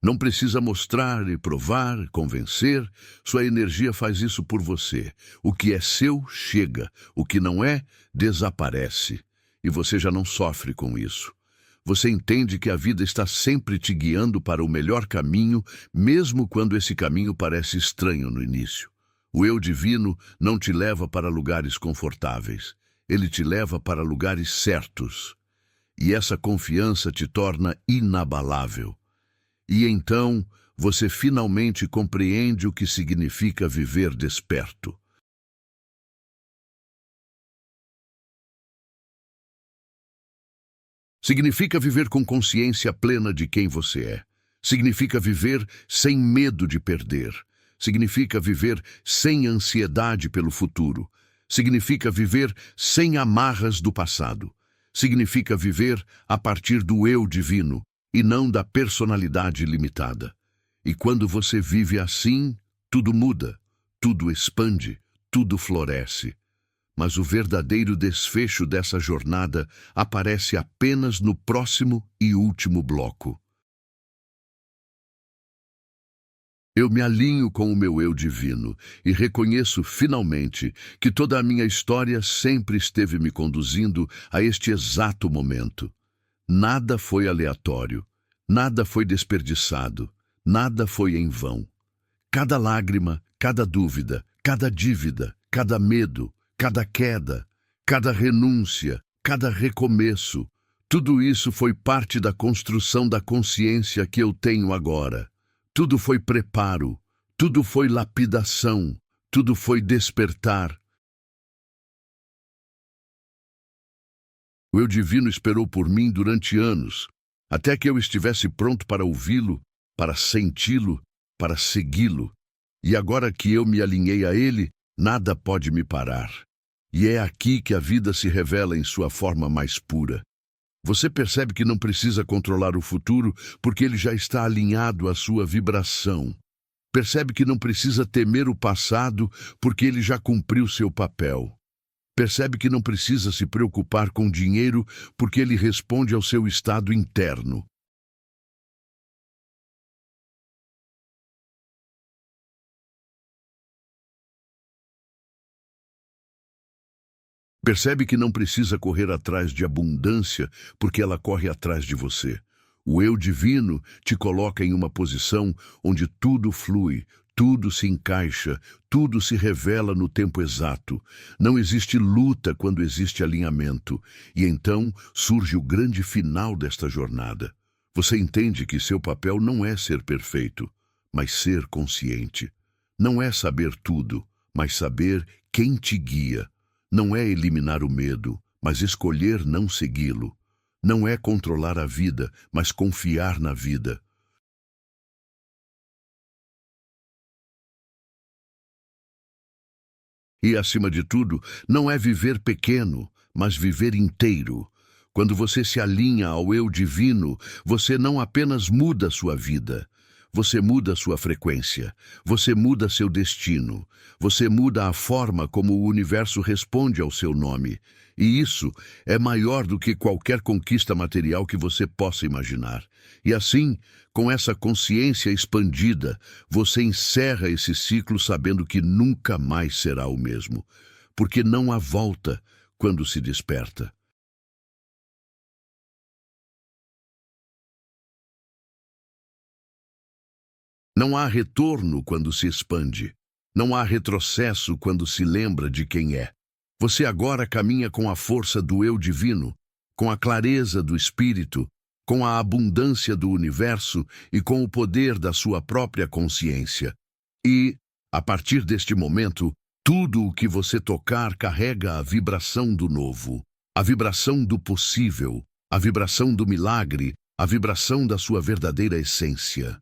Não precisa mostrar e provar, convencer. Sua energia faz isso por você. O que é seu, chega. O que não é, desaparece. E você já não sofre com isso. Você entende que a vida está sempre te guiando para o melhor caminho, mesmo quando esse caminho parece estranho no início. O eu divino não te leva para lugares confortáveis. Ele te leva para lugares certos. E essa confiança te torna inabalável. E então, você finalmente compreende o que significa viver desperto. Significa viver com consciência plena de quem você é. Significa viver sem medo de perder. Significa viver sem ansiedade pelo futuro. Significa viver sem amarras do passado. Significa viver a partir do eu divino e não da personalidade limitada. E quando você vive assim, tudo muda, tudo expande, tudo floresce. Mas o verdadeiro desfecho dessa jornada aparece apenas no próximo e último bloco. Eu me alinho com o meu eu divino e reconheço finalmente que toda a minha história sempre esteve me conduzindo a este exato momento. Nada foi aleatório, nada foi desperdiçado, nada foi em vão. Cada lágrima, cada dúvida, cada dívida, cada medo, cada queda, cada renúncia, cada recomeço, tudo isso foi parte da construção da consciência que eu tenho agora. Tudo foi preparo, tudo foi lapidação, tudo foi despertar. O eu divino esperou por mim durante anos, até que eu estivesse pronto para ouvi-lo, para senti-lo, para segui-lo. E agora que eu me alinhei a ele, nada pode me parar. E é aqui que a vida se revela em sua forma mais pura. Você percebe que não precisa controlar o futuro porque ele já está alinhado à sua vibração. Percebe que não precisa temer o passado porque ele já cumpriu seu papel. Percebe que não precisa se preocupar com dinheiro porque ele responde ao seu estado interno. Percebe que não precisa correr atrás de abundância porque ela corre atrás de você. O eu divino te coloca em uma posição onde tudo flui, tudo se encaixa, tudo se revela no tempo exato. Não existe luta quando existe alinhamento. E então surge o grande final desta jornada. Você entende que seu papel não é ser perfeito, mas ser consciente. Não é saber tudo, mas saber quem te guia. Não é eliminar o medo, mas escolher não segui-lo. Não é controlar a vida, mas confiar na vida. E, acima de tudo, não é viver pequeno, mas viver inteiro. Quando você se alinha ao eu divino, você não apenas muda sua vida. Você muda sua frequência, você muda seu destino, você muda a forma como o universo responde ao seu nome. E isso é maior do que qualquer conquista material que você possa imaginar. E assim, com essa consciência expandida, você encerra esse ciclo sabendo que nunca mais será o mesmo, porque não há volta quando se desperta. Não há retorno quando se expande. Não há retrocesso quando se lembra de quem é. Você agora caminha com a força do eu divino, com a clareza do espírito, com a abundância do universo e com o poder da sua própria consciência. E, a partir deste momento, tudo o que você tocar carrega a vibração do novo, a vibração do possível, a vibração do milagre, a vibração da sua verdadeira essência.